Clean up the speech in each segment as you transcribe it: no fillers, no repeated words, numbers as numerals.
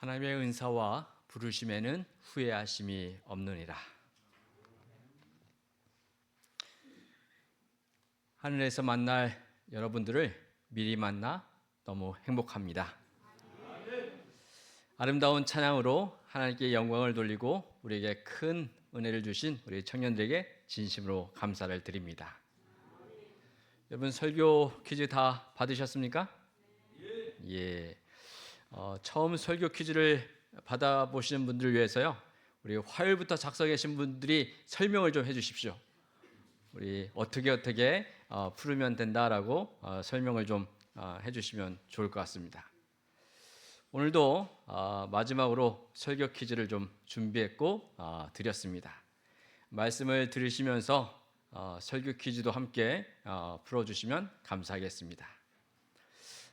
하나님의 은사와 부르심에는 후회하심이 없느니라. 하늘에서 만날 여러분들을 미리 만나 너무 행복합니다. 아름다운 찬양으로 하나님께 영광을 돌리고 우리에게 큰 은혜를 주신 우리 청년들에게 진심으로 감사를 드립니다. 여러분 설교 퀴즈 다 받으셨습니까? 예. 처음 설교 퀴즈를 받아보시는 분들을 위해서요, 우리 화요일부터 작성하신 분들이 설명을 좀 해주십시오. 우리 어떻게 풀으면 된다라고 설명을 좀 해주시면 좋을 것 같습니다. 오늘도 마지막으로 설교 퀴즈를 좀 준비했고 드렸습니다. 말씀을 들으시면서 설교 퀴즈도 함께 풀어주시면 감사하겠습니다.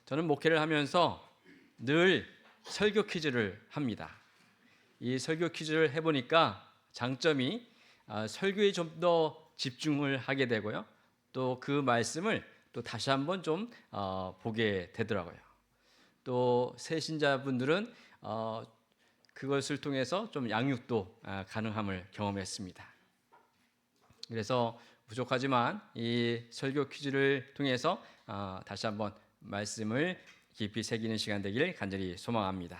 저는 목회를 하면서 늘 설교 퀴즈를 합니다. 이 설교 퀴즈를 해보니까 장점이 설교에 좀 더 집중을 하게 되고요, 또 그 말씀을 또 다시 한번 좀 보게 되더라고요. 또 새신자분들은 그것을 통해서 좀 양육도 가능함을 경험했습니다. 그래서 부족하지만 이 설교 퀴즈를 통해서 다시 한번 말씀을 깊이 새기는 시간 되기를 간절히 소망합니다.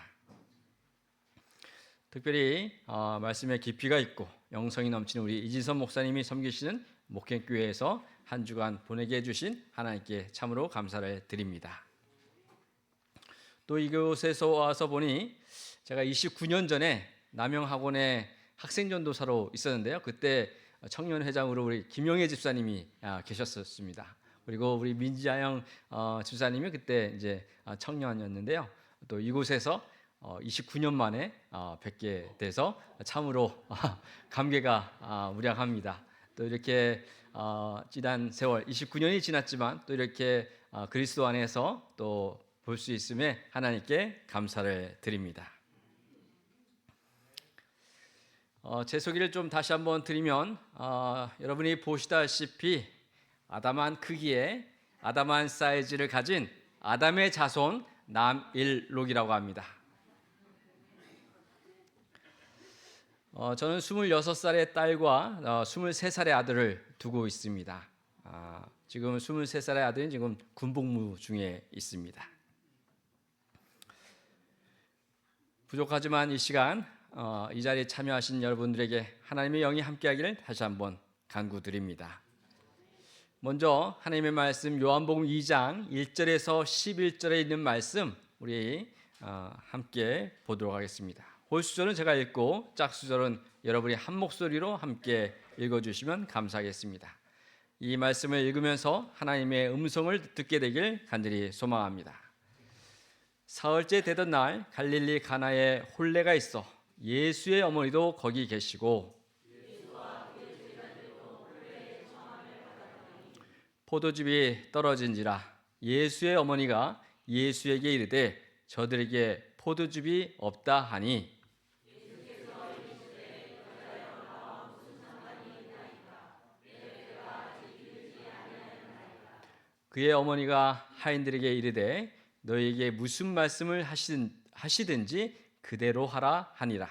특별히 말씀에 깊이가 있고 영성이 넘치는 우리 이진선 목사님이 섬기시는 목회교회에서 한 주간 보내게 해주신 하나님께 참으로 감사를 드립니다. 또 이곳에서 와서 보니 제가 29년 전에 남영학원에 학생전도사로 있었는데요, 그때 청년회장으로 우리 김영애 집사님이 계셨었습니다. 그리고 우리 민지아영 집사님이 그때 이제 청년이었는데요, 또 이곳에서 29년 만에 뵙게 돼서 참으로 감개가 무량합니다. 또 이렇게 지난 세월 29년이 지났지만 또 이렇게 그리스도 안에서 또 볼 수 있음에 하나님께 감사를 드립니다. 제 소개를 좀 다시 한번 드리면 여러분이 보시다시피 아담한 크기에 아담한 사이즈를 가진 아담의 자손 남일록이라고 합니다. 저는 26살의 딸과 23살의 아들을 두고 있습니다. 지금 23살의 아들은 지금 군복무 중에 있습니다. 부족하지만 이 시간 이 자리에 참여하신 여러분들에게 하나님의 영이 함께하기를 다시 한번 간구드립니다. 먼저 하나님의 말씀 요한복음 2장 1절에서 11절에 있는 말씀 우리 함께 보도록 하겠습니다. 홀수절은 제가 읽고 짝수절은 여러분이 한 목소리로 함께 읽어주시면 감사하겠습니다. 이 말씀을 읽으면서 하나님의 음성을 듣게 되길 간절히 소망합니다. 사흘째 되던 날 갈릴리 가나에 혼례가 있어 예수의 어머니도 거기 계시고 포도즙이 떨어진지라 예수의 어머니가 예수에게 이르되 저들에게 포도즙이 없다 하니 그의 어머니가 하인들에게 이르되 너희에게 무슨 말씀을 하시든지 그대로 하라 하니라.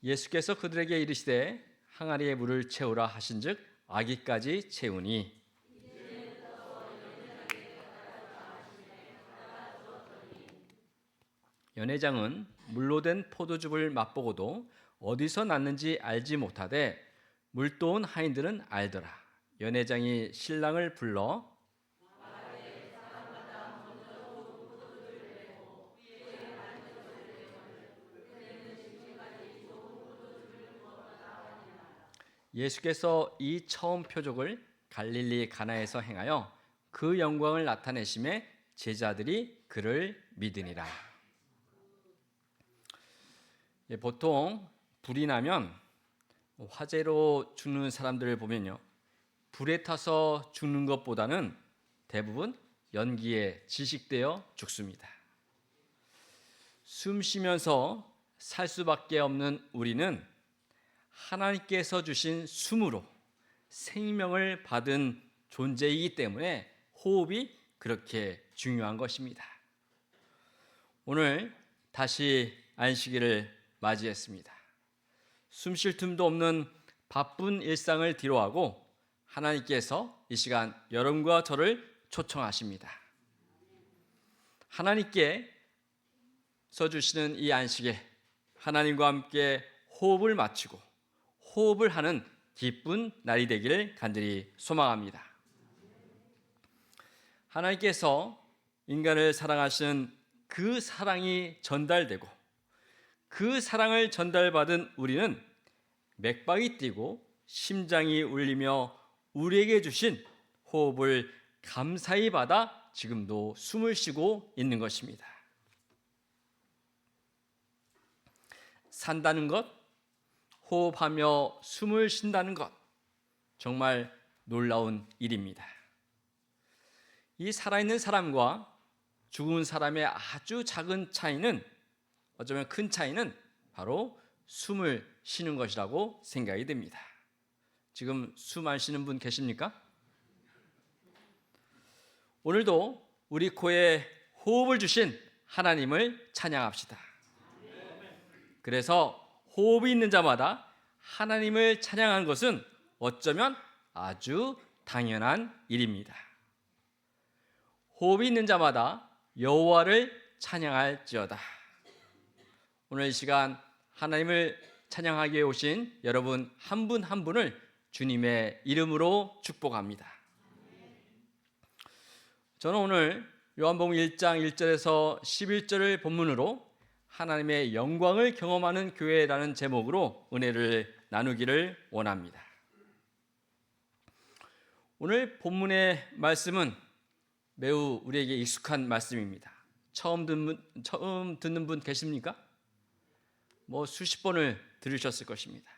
예수께서 그들에게 이르시되 항아리에 물을 채우라 하신즉 아기까지 채우니 연회장은 물로 된 포도즙을 맛보고도 어디서 났는지 알지 못하되 물도온 하인들은 알더라. 연회장이 신랑을 불러 예수께서 이 처음 표적을 갈릴리 가나에서 행하여 그 영광을 나타내심에 제자들이 그를 믿으니라. 보통 불이 나면 화재로 죽는 사람들을 보면요, 불에 타서 죽는 것보다는 대부분 연기에 질식되어 죽습니다. 숨 쉬면서 살 수밖에 없는 우리는 하나님께서 주신 숨으로 생명을 받은 존재이기 때문에 호흡이 그렇게 중요한 것입니다. 오늘 다시 안식일을 맞이했습니다. 숨 쉴 틈도 없는 바쁜 일상을 뒤로하고 하나님께서 이 시간 여러분과 저를 초청하십니다. 하나님께 써주시는 이 안식일, 하나님과 함께 호흡을 맞추고 호흡을 하는 기쁜 날이 되기를 간절히 소망합니다. 하나님께서 인간을 사랑하시는 그 사랑이 전달되고 그 사랑을 전달받은 우리는 맥박이 뛰고 심장이 울리며 우리에게 주신 호흡을 감사히 받아 지금도 숨을 쉬고 있는 것입니다. 산다는 것, 호흡하며 숨을 쉰다는 것, 정말 놀라운 일입니다. 이 살아있는 사람과 죽은 사람의 아주 작은 차이는, 어쩌면 큰 차이는 바로 숨을 쉬는 것이라고 생각이 듭니다. 지금 숨 안 쉬는 분 계십니까? 오늘도 우리 코에 호흡을 주신 하나님을 찬양합시다. 그래서 호흡이 있는 자마다 하나님을 찬양하는 것은 어쩌면 아주 당연한 일입니다. 호흡이 있는 자마다 여호와를 찬양할지어다. 오늘 이 시간 하나님을 찬양하기 위해 오신 여러분 한 분 한 분을 주님의 이름으로 축복합니다. 저는 오늘 요한복음 1장 1절에서 11절을 본문으로 하나님의 영광을 경험하는 교회라는 제목으로 은혜를 나누기를 원합니다. 오늘 본문의 말씀은 매우 우리에게 익숙한 말씀입니다. 처음 듣는 분 계십니까? 수십 번을 들으셨을 것입니다.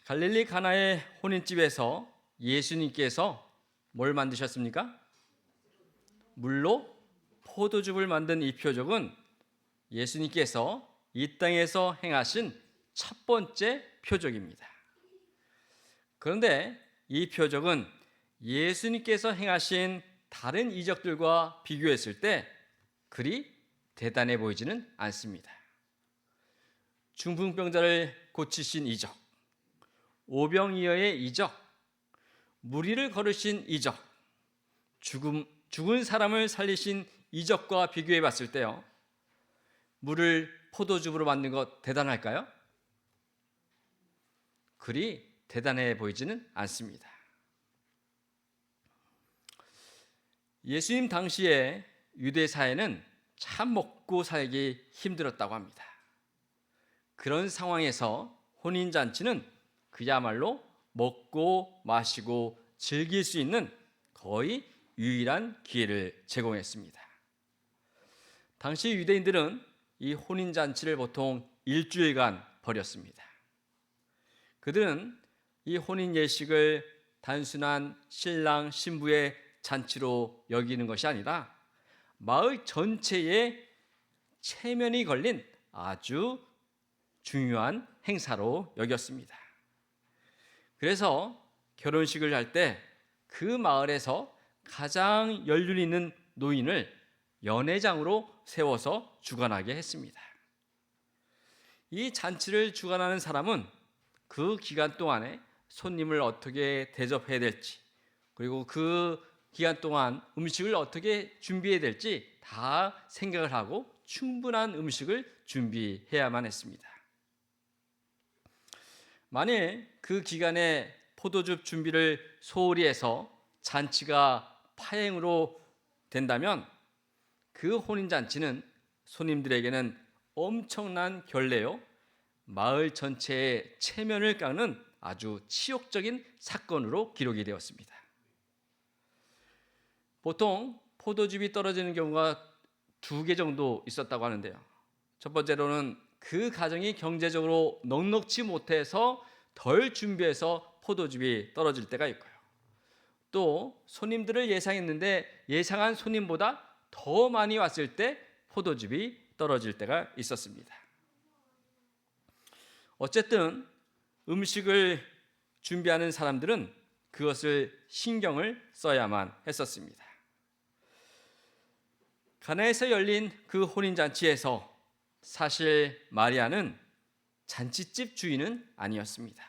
갈릴리 가나의 혼인집에서 예수님께서 뭘 만드셨습니까? 물로 포도즙을 만든 이 표적은 예수님께서 이 땅에서 행하신 첫 번째 표적입니다. 그런데 이 표적은 예수님께서 행하신 다른 이적들과 비교했을 때 그리 대단해 보이지는 않습니다. 중풍병자를 고치신 이적, 오병이어의 이적, 무리를 걸으신 이적, 죽은 사람을 살리신 이적과 비교해 봤을 때요, 물을 포도즙으로 만든 것 대단할까요? 그리 대단해 보이지는 않습니다. 예수님 당시에 유대 사회는 참 먹고 살기 힘들었다고 합니다. 그런 상황에서 혼인잔치는 그야말로 먹고 마시고 즐길 수 있는 거의 유일한 기회를 제공했습니다. 당시 유대인들은 이 혼인잔치를 보통 일주일간 벌였습니다. 그들은 이 혼인 예식을 단순한 신랑 신부의 잔치로 여기는 것이 아니라 마을 전체에 체면이 걸린 아주 중요한 행사로 여겼습니다. 그래서 결혼식을 할 때 그 마을에서 가장 연륜 있는 노인을 연회장으로 세워서 주관하게 했습니다. 이 잔치를 주관하는 사람은 그 기간 동안에 손님을 어떻게 대접해야 될지, 그리고 그 기간 동안 음식을 어떻게 준비해야 될지 다 생각을 하고 충분한 음식을 준비해야만 했습니다. 만일 그 기간에 포도즙 준비를 소홀히 해서 잔치가 파행으로 된다면 그 혼인잔치는 손님들에게는 엄청난 결례요, 마을 전체의 체면을 깎는 아주 치욕적인 사건으로 기록이 되었습니다. 보통 포도즙이 떨어지는 경우가 2개 정도 있었다고 하는데요. 첫 번째로는 그 가정이 경제적으로 넉넉지 못해서 덜 준비해서 포도즙이 떨어질 때가 있고요. 또 손님들을 예상했는데 예상한 손님보다 더 많이 왔을 때 포도즙이 떨어질 때가 있었습니다. 어쨌든 음식을 준비하는 사람들은 그것을 신경을 써야만 했었습니다. 가나에서 열린 그 혼인잔치에서 사실 마리아는 잔치집 주인은 아니었습니다.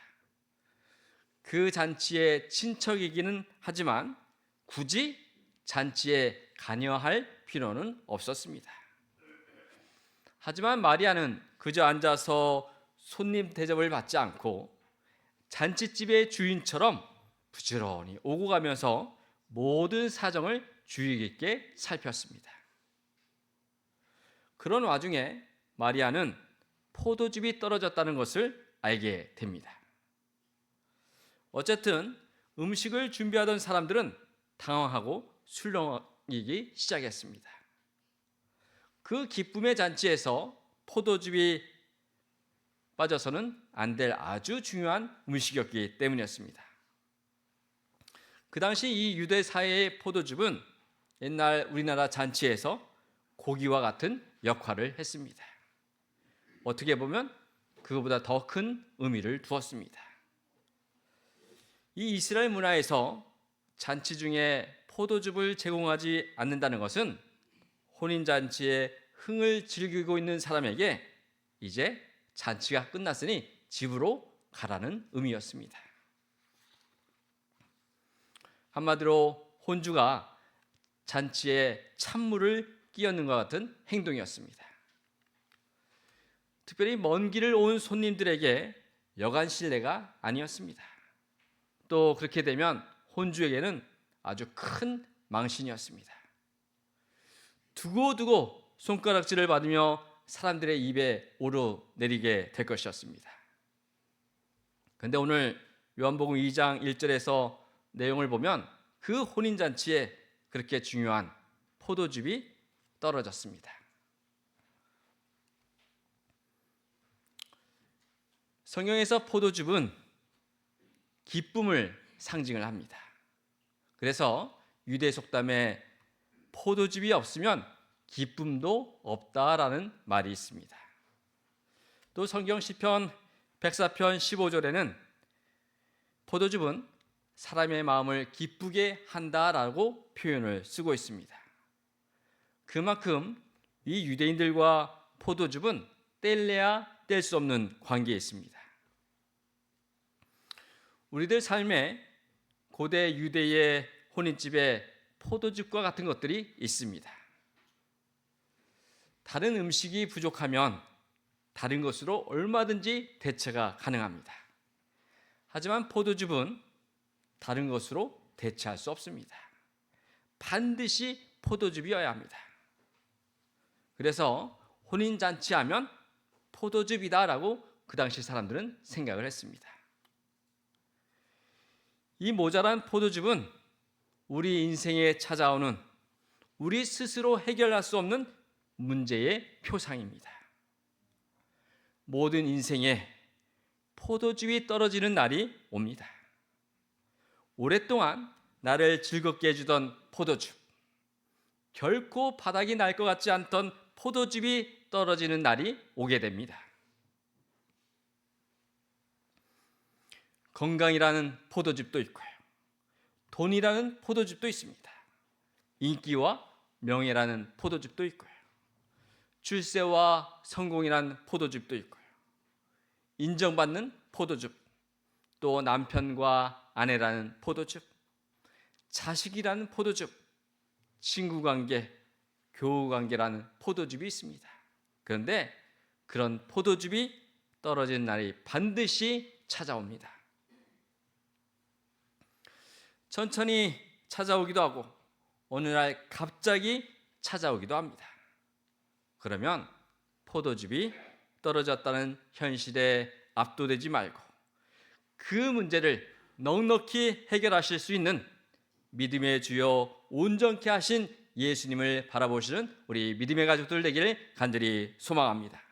그 잔치의 친척이기는 하지만 굳이 잔치에 관여할 필요는 없었습니다. 하지만 마리아는 그저 앉아서 손님 대접을 받지 않고 잔치집의 주인처럼 부지런히 오고 가면서 모든 사정을 주의 깊게 살폈습니다. 그런 와중에 마리아는 포도즙이 떨어졌다는 것을 알게 됩니다. 어쨌든 음식을 준비하던 사람들은 당황하고 술렁이기 시작했습니다. 그 기쁨의 잔치에서 포도즙이 빠져서는 안 될 아주 중요한 음식이었기 때문이었습니다. 그 당시 이 유대 사회의 포도즙은 옛날 우리나라 잔치에서 고기와 같은 역할을 했습니다. 어떻게 보면 그것보다 더 큰 의미를 두었습니다. 이 이스라엘 문화에서 잔치 중에 포도즙을 제공하지 않는다는 것은 혼인잔치에 흥을 즐기고 있는 사람에게 이제 잔치가 끝났으니 집으로 가라는 의미였습니다. 한마디로 혼주가 잔치에 찬물을 끼얹는 것 같은 행동이었습니다. 특별히 먼 길을 온 손님들에게 여간 실례가 아니었습니다. 또 그렇게 되면 혼주에게는 아주 큰 망신이었습니다. 두고두고 손가락질을 받으며 사람들의 입에 오르내리게 될 것이었습니다. 그런데 오늘 요한복음 2장 1절에서 내용을 보면 그 혼인잔치에 그렇게 중요한 포도즙이 떨어졌습니다. 성경에서 포도즙은 기쁨을 상징을 합니다. 그래서 유대 속담에 포도즙이 없으면 기쁨도 없다라는 말이 있습니다. 또 성경 시편 104편 15절에는 포도즙은 사람의 마음을 기쁘게 한다라고 표현을 쓰고 있습니다. 그만큼 이 유대인들과 포도즙은 뗄래야 뗄 수 없는 관계에 있습니다. 우리들 삶에 고대 유대의 혼인집에 포도즙과 같은 것들이 있습니다. 다른 음식이 부족하면 다른 것으로 얼마든지 대체가 가능합니다. 하지만 포도즙은 다른 것으로 대체할 수 없습니다. 반드시 포도즙이어야 합니다. 그래서 혼인잔치하면 포도즙이다라고 그 당시 사람들은 생각을 했습니다. 이 모자란 포도즙은 우리 인생에 찾아오는 우리 스스로 해결할 수 없는 문제의 표상입니다. 모든 인생에 포도즙이 떨어지는 날이 옵니다. 오랫동안 나를 즐겁게 해주던 포도즙, 결코 바닥이 날 것 같지 않던 포도즙이 떨어지는 날이 오게 됩니다. 건강이라는 포도즙도 있고요. 돈이라는 포도즙도 있습니다. 인기와 명예라는 포도즙도 있고요. 출세와 성공이라는 포도즙도 있고요. 인정받는 포도즙, 또 남편과 아내라는 포도즙, 자식이라는 포도즙, 친구관계, 교우관계라는 포도즙이 있습니다. 그런데 그런 포도즙이 떨어진 날이 반드시 찾아옵니다. 천천히 찾아오기도 하고 어느 날 갑자기 찾아오기도 합니다. 그러면 포도즙이 떨어졌다는 현실에 압도되지 말고 그 문제를 넉넉히 해결하실 수 있는 믿음의 주요 온전케 하신 예수님을 바라보시는 우리 믿음의 가족들 되기를 간절히 소망합니다.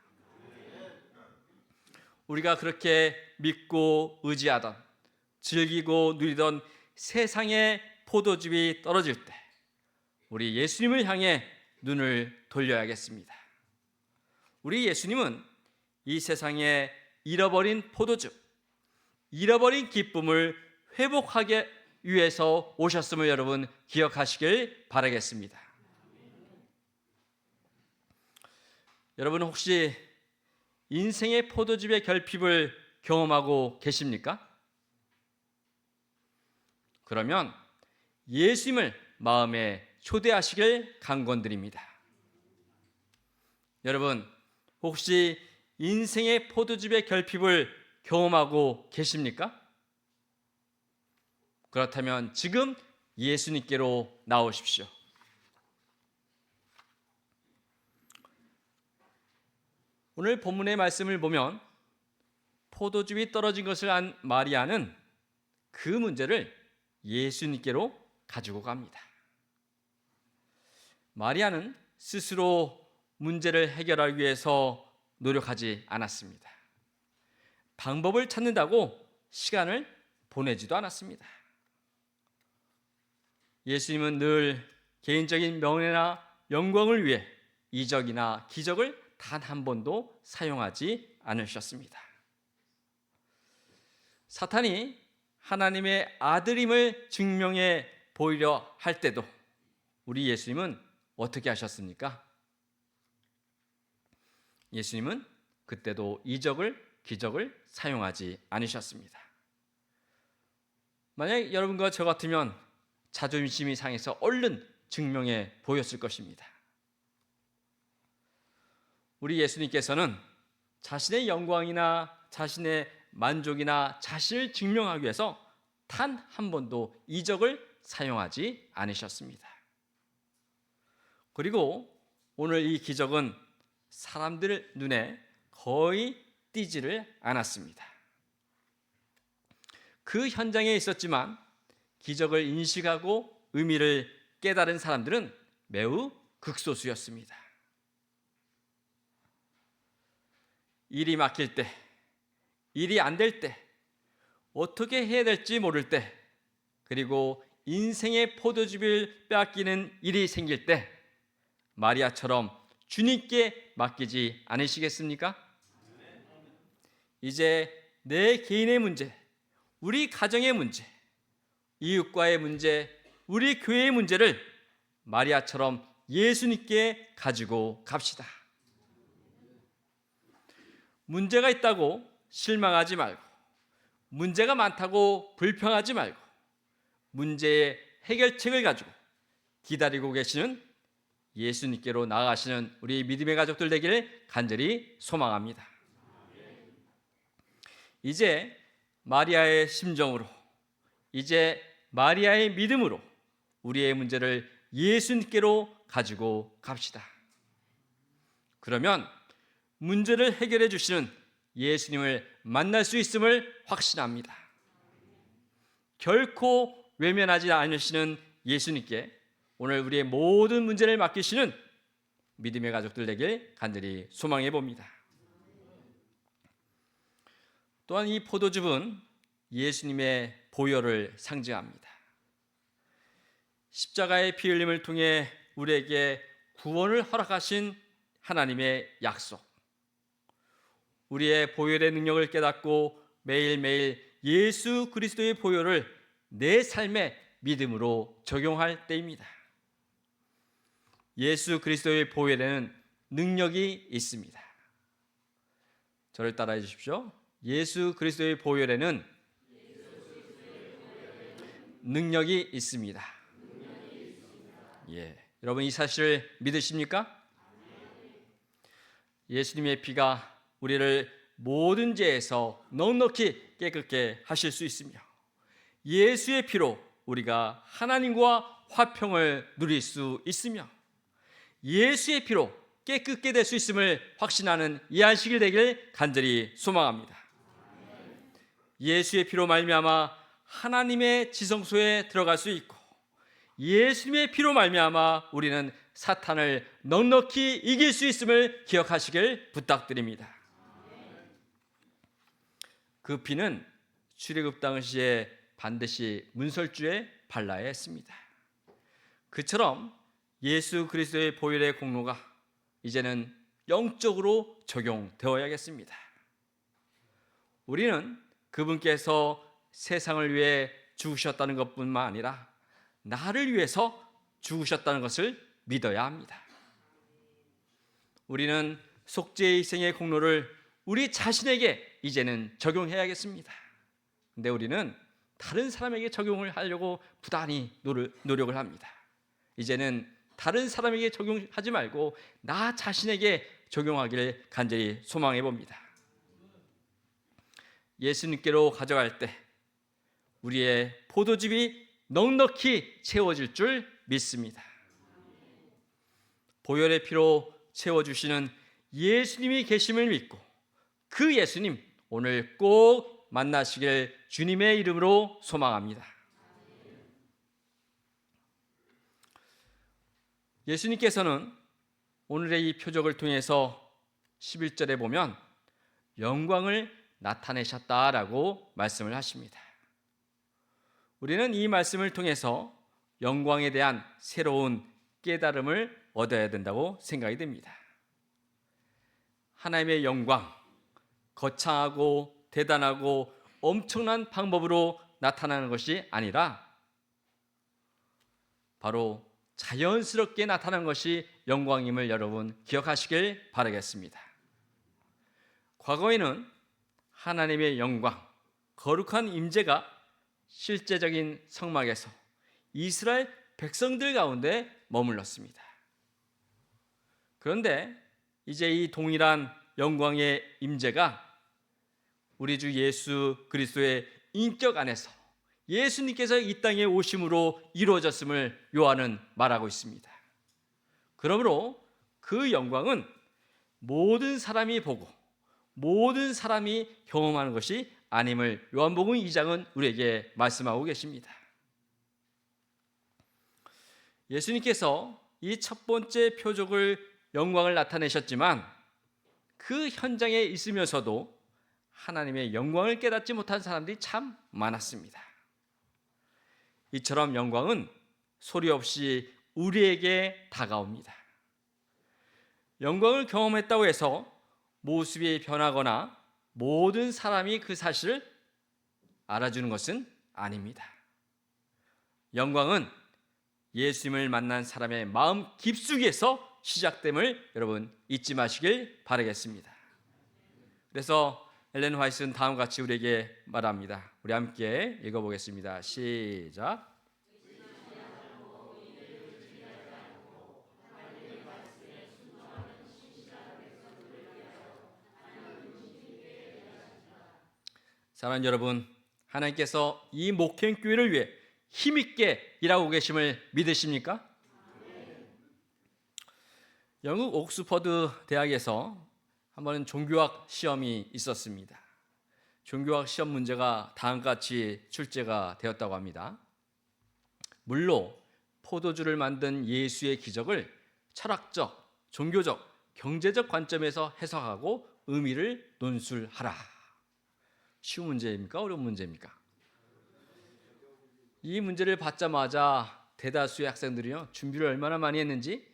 우리가 그렇게 믿고 의지하던 즐기고 누리던 세상의 포도즙이 떨어질 때 우리 예수님을 향해 눈을 돌려야겠습니다. 우리 예수님은 이 세상에 잃어버린 포도즙, 잃어버린 기쁨을 회복하게 위해서 오셨음을 여러분 기억하시길 바라겠습니다. 여러분 혹시 인생의 포도즙의 결핍을 경험하고 계십니까? 그러면 예수님을 마음에 초대하시길 간권드립니다. 여러분 혹시 인생의 포도즙의 결핍을 경험하고 계십니까? 그렇다면 지금 예수님께로 나오십시오. 오늘 본문의 말씀을 보면 포도즙이 떨어진 것을 안 마리아는 그 문제를 예수님께로 가지고 갑니다. 마리아는 스스로 문제를 해결하기 위해서 노력하지 않았습니다. 방법을 찾는다고 시간을 보내지도 않았습니다. 예수님은 늘 개인적인 명예나 영광을 위해 이적이나 기적을 단 한 번도 사용하지 않으셨습니다. 사탄이 하나님의 아들임을 증명해 보이려 할 때도 우리 예수님은 어떻게 하셨습니까? 예수님은 그때도 이적을, 기적을 사용하지 않으셨습니다. 만약 여러분과 저 같으면 자존심이 상해서 얼른 증명해 보였을 것입니다. 우리 예수님께서는 자신의 영광이나 자신의 만족이나 자신을 증명하기 위해서 단 한 번도 이적을 사용하지 않으셨습니다. 그리고 오늘 이 기적은 사람들 눈에 거의 띄지를 않았습니다. 그 현장에 있었지만 기적을 인식하고 의미를 깨달은 사람들은 매우 극소수였습니다. 일이 막힐 때, 일이 안 될 때, 어떻게 해야 될지 모를 때, 그리고 인생의 포도즙을 빼앗기는 일이 생길 때 마리아처럼 주님께 맡기지 않으시겠습니까? 이제 내 개인의 문제, 우리 가정의 문제, 이웃과의 문제, 우리 교회의 문제를 마리아처럼 예수님께 가지고 갑시다. 문제가 있다고 실망하지 말고, 문제가 많다고 불평하지 말고, 문제의 해결책을 가지고 기다리고 계시는 예수님께로 나아가시는 우리 믿음의 가족들 되기를 간절히 소망합니다. 이제 마리아의 심정으로, 이제 마리아의 믿음으로 우리의 문제를 예수님께로 가지고 갑시다. 그러면 문제를 해결해 주시는 예수님을 만날 수 있음을 확신합니다. 결코 외면하지 않으시는 예수님께 오늘 우리의 모든 문제를 맡기시는 믿음의 가족들 되길 간절히 소망해 봅니다. 또한 이 포도즙은 예수님의 보혈을 상징합니다. 십자가의 피 흘림을 통해 우리에게 구원을 허락하신 하나님의 약속, 우리의 보혈의 능력을 깨닫고 매일매일 예수 그리스도의 보혈을 내 삶에 믿음으로 적용할 때입니다. 예수 그리스도의 보혈에는 능력이 있습니다. 저를 따라해 주십시오. 예수 그리스도의 보혈에는 능력이 있습니다. 예, 여러분 이 사실을 믿으십니까? 예수님의 피가 우리를 모든 죄에서 넉넉히 깨끗게 하실 수 있으며 예수의 피로 우리가 하나님과 화평을 누릴 수 있으며 예수의 피로 깨끗게 될 수 있음을 확신하는 이 안식일 되기를 간절히 소망합니다. 예수의 피로 말미암아 하나님의 지성소에 들어갈 수 있고 예수님의 피로 말미암아 우리는 사탄을 넉넉히 이길 수 있음을 기억하시길 부탁드립니다. 그 피는 출애굽 당시에 반드시 문설주에 발라야 했습니다. 그처럼 예수 그리스도의 보혈의 공로가 이제는 영적으로 적용되어야겠습니다. 우리는 그분께서 세상을 위해 죽으셨다는 것뿐만 아니라 나를 위해서 죽으셨다는 것을 믿어야 합니다. 우리는 속죄의 희생의 공로를 우리 자신에게 이제는 적용해야겠습니다. 근데 우리는 다른 사람에게 적용을 하려고 부단히 노력을 합니다. 이제는 다른 사람에게 적용하지 말고 나 자신에게 적용하기를 간절히 소망해 봅니다. 예수님께로 가져갈 때 우리의 포도즙이 넉넉히 채워질 줄 믿습니다. 보혈의 피로 채워주시는 예수님이 계심을 믿고 그 예수님 오늘 꼭 만나시길 주님의 이름으로 소망합니다. 예수님께서는 오늘의 이 표적을 통해서 11절에 보면 영광을 나타내셨다라고 말씀을 하십니다. 우리는 이 말씀을 통해서 영광에 대한 새로운 깨달음을 얻어야 된다고 생각이 됩니다. 하나님의 영광, 거창하고 대단하고 엄청난 방법으로 나타나는 것이 아니라 바로 자연스럽게 나타나는 것이 영광임을 여러분 기억하시길 바라겠습니다. 과거에는 하나님의 영광, 거룩한 임재가 실제적인 성막에서 이스라엘 백성들 가운데 머물렀습니다. 그런데 이제 이 동일한 영광의 임재가 우리 주 예수 그리스도의 인격 안에서 예수님께서 이 땅에 오심으로 이루어졌음을 요한은 말하고 있습니다. 그러므로 그 영광은 모든 사람이 보고 모든 사람이 경험하는 것이 아님을 요한복음 2장은 우리에게 말씀하고 계십니다. 예수님께서 이 첫 번째 표적을 영광을 나타내셨지만 그 현장에 있으면서도 하나님의 영광을 깨닫지 못한 사람들이 참 많았습니다. 이처럼 영광은 소리 없이 우리에게 다가옵니다. 영광을 경험했다고 해서 모습이 변하거나 모든 사람이 그 사실을 알아주는 것은 아닙니다. 영광은 예수님을 만난 사람의 마음 깊숙이에서 시작됨을 여러분 잊지 마시길 바라겠습니다. 그래서 엘렌 화이트는 다음과 같이 우리에게 말합니다. 우리 함께 읽어보겠습니다. 시작. 사랑하는 여러분, 하나님께서 이 목행교회를 위해 힘있게 일하고 계심을 믿으십니까? 영국 옥스퍼드 대학에서 한 번은 종교학 시험이 있었습니다. 종교학 시험 문제가 다음과 같이 출제가 되었다고 합니다. 물로 포도주를 만든 예수의 기적을 철학적, 종교적, 경제적 관점에서 해석하고 의미를 논술하라. 쉬운 문제입니까? 어려운 문제입니까? 이 문제를 받자마자 대다수의 학생들이요 준비를 얼마나 많이 했는지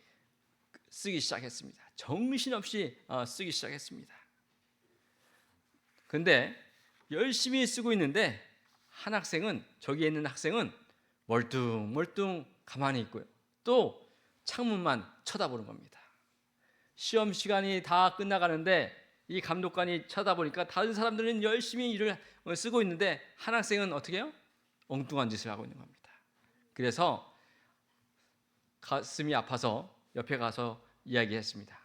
쓰기 시작했습니다. 정신없이 쓰기 시작했습니다. 근데 열심히 쓰고 있는데 한 학생은, 저기에 있는 학생은 멀뚱멀뚱 가만히 있고요. 또 창문만 쳐다보는 겁니다. 시험 시간이 다 끝나가는데 이 감독관이 쳐다보니까 다른 사람들은 열심히 일을 쓰고 있는데 한 학생은 어떻게 해요? 엉뚱한 짓을 하고 있는 겁니다. 그래서 가슴이 아파서 옆에 가서 이야기했습니다.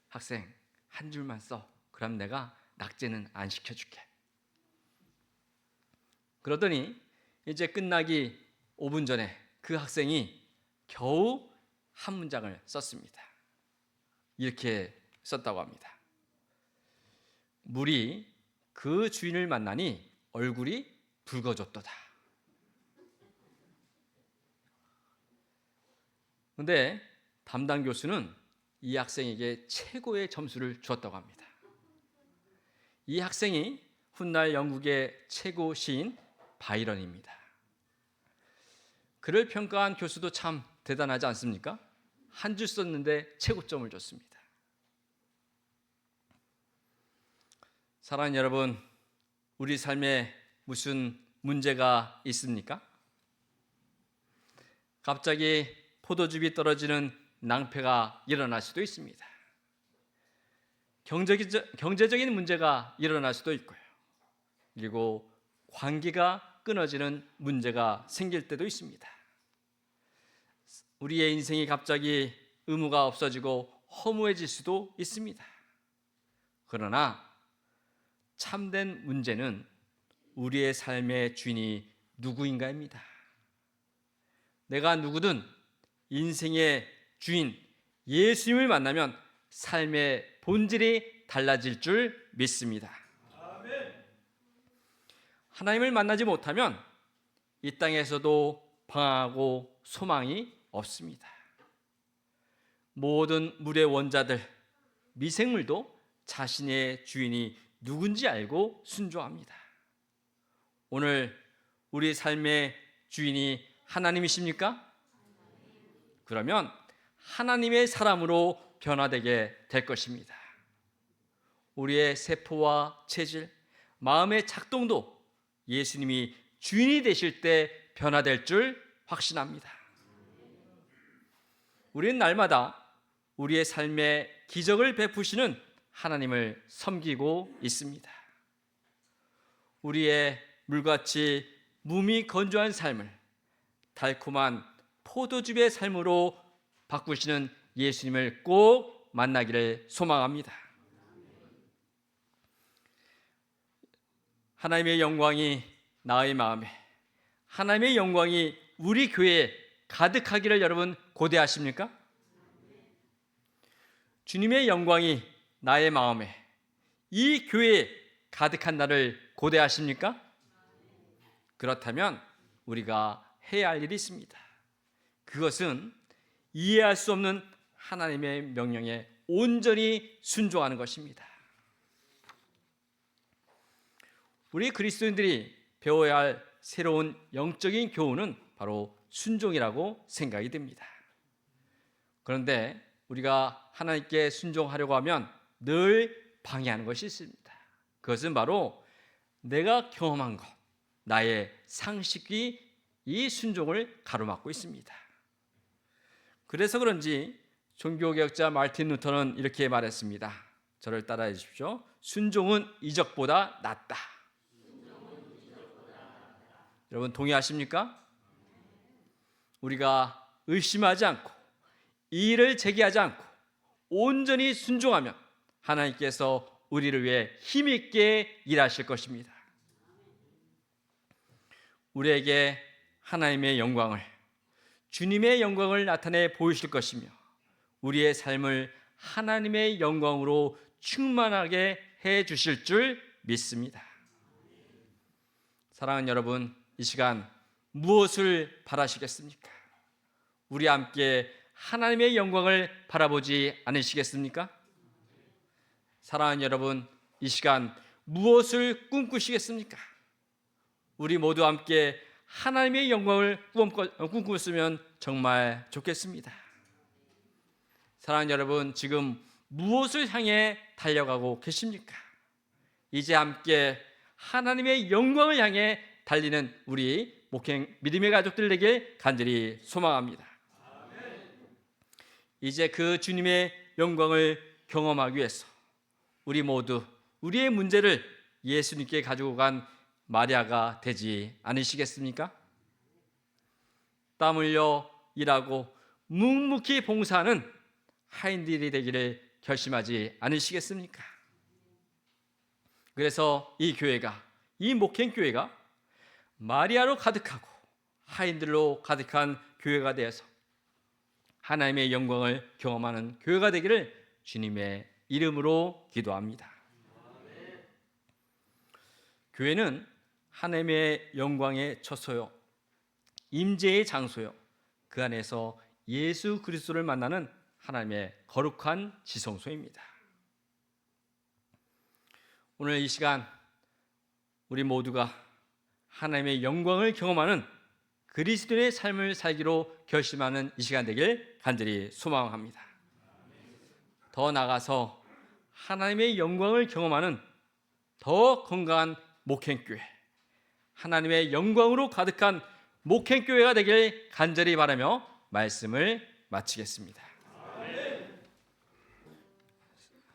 학생, 한 줄만 써. 그럼 내가 낙제는 안 시켜줄게. 그러더니 이제 끝나기 5분 전에 그 학생이 겨우 한 문장을 썼습니다. 이렇게 썼다고 합니다. 물이 그 주인을 만나니 얼굴이 붉어졌도다. 그런데 담당 교수는 이 학생에게 최고의 점수를 주었다고 합니다. 이 학생이 훗날 영국의 최고 시인 바이런입니다. 그를 평가한 교수도 참 대단하지 않습니까? 한 줄 썼는데 최고점을 줬습니다. 사랑하는 여러분, 우리 삶에 무슨 문제가 있습니까? 갑자기 포도즙이 떨어지는 낭패가 일어날 수도 있습니다. 경제적인 문제가 일어날 수도 있고요. 그리고 관계가 끊어지는 문제가 생길 때도 있습니다. 우리의 인생이 갑자기 의무가 없어지고 허무해질 수도 있습니다. 그러나 참된 문제는 우리의 삶의 주인이 누구인가입니다. 내가 누구든 인생의 주인 예수님을 만나면 삶의 본질이 달라질 줄 믿습니다. 하나님을 만나지 못하면 이 땅에서도 방황하고 소망이 없습니다. 모든 물의 원자들, 미생물도 자신의 주인이 누군지 알고 순종합니다. 오늘 우리 삶의 주인이 하나님이십니까? 그러면 하나님의 사람으로 변화되게 될 것입니다. 우리의 세포와 체질, 마음의 작동도 예수님이 주인이 되실 때 변화될 줄 확신합니다. 우리는 날마다 우리의 삶에 기적을 베푸시는 하나님을 섬기고 있습니다. 우리의 물같이 몸이 건조한 삶을 달콤한 포도즙의 삶으로 바꾸시는 예수님을 꼭 만나기를 소망합니다. 하나님의 영광이 나의 마음에, 하나님의 영광이 우리 교회에 가득하기를 여러분 고대하십니까? 주님의 영광이 나의 마음에, 이 교회에 가득한 나를 고대하십니까? 그렇다면 우리가 해야 할 일이 있습니다. 그것은 이해할 수 없는 하나님의 명령에 온전히 순종하는 것입니다. 우리 그리스도인들이 배워야 할 새로운 영적인 교훈은 바로 순종이라고 생각이 됩니다. 그런데 우리가 하나님께 순종하려고 하면 늘 방해하는 것이 있습니다. 그것은 바로 내가 경험한 것, 나의 상식이 이 순종을 가로막고 있습니다. 그래서 그런지 종교개혁자 마르틴 루터는 이렇게 말했습니다. 저를 따라해 주십시오. 순종은 이적보다 낫다. 여러분 동의하십니까? 우리가 의심하지 않고 이의를 제기하지 않고 온전히 순종하면 하나님께서 우리를 위해 힘있게 일하실 것입니다. 우리에게 하나님의 영광을, 주님의 영광을 나타내 보이실 것이며 우리의 삶을 하나님의 영광으로 충만하게 해 주실 줄 믿습니다. 사랑하는 여러분, 이 시간 무엇을 바라시겠습니까? 우리 함께 하나님의 영광을 바라보지 않으시겠습니까? 사랑하는 여러분, 이 시간 무엇을 꿈꾸시겠습니까? 우리 모두 함께 하나님의 영광을 꿈꾸었으면 정말 좋겠습니다. 사랑하는 여러분, 지금 무엇을 향해 달려가고 계십니까? 이제 함께 하나님의 영광을 향해 달리는 우리 목행 믿음의 가족들 되길 간절히 소망합니다. 이제 그 주님의 영광을 경험하기 위해서 우리 모두 우리의 문제를 예수님께 가지고 간 마리아가 되지 않으시겠습니까? 땀 흘려 일하고 묵묵히 봉사하는 하인들이 되기를 결심하지 않으시겠습니까? 그래서 이 교회가, 이 목행교회가 마리아로 가득하고 하인들로 가득한 교회가 되어서 하나님의 영광을 경험하는 교회가 되기를 주님의 이름으로 기도합니다. 교회는 하나님의 영광의 처소요, 임재의 장소요, 그 안에서 예수 그리스도를 만나는 하나님의 거룩한 지성소입니다. 오늘 이 시간 우리 모두가 하나님의 영광을 경험하는 그리스도인의 삶을 살기로 결심하는 이 시간 되길 간절히 소망합니다. 더 나아가서 하나님의 영광을 경험하는 더 건강한 목행교회, 하나님의 영광으로 가득한 목행교회가 되길 간절히 바라며 말씀을 마치겠습니다.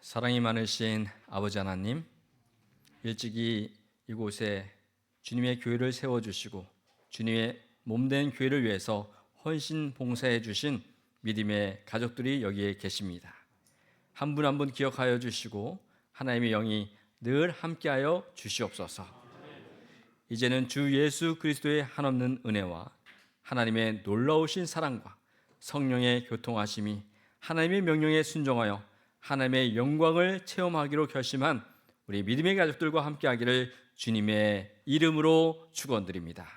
사랑이 많으신 아버지 하나님, 일찍이 이곳에 주님의 교회를 세워주시고 주님의 몸된 교회를 위해서 헌신 봉사해 주신 믿음의 가족들이 여기에 계십니다. 한 분 한 분 기억하여 주시고 하나님의 영이 늘 함께하여 주시옵소서. 이제는 주 예수 그리스도의 한없는 은혜와 하나님의 놀라우신 사랑과 성령의 교통하심이 하나님의 명령에 순종하여 하나님의 영광을 체험하기로 결심한 우리 믿음의 가족들과 함께하기를 주님의 이름으로 축원드립니다.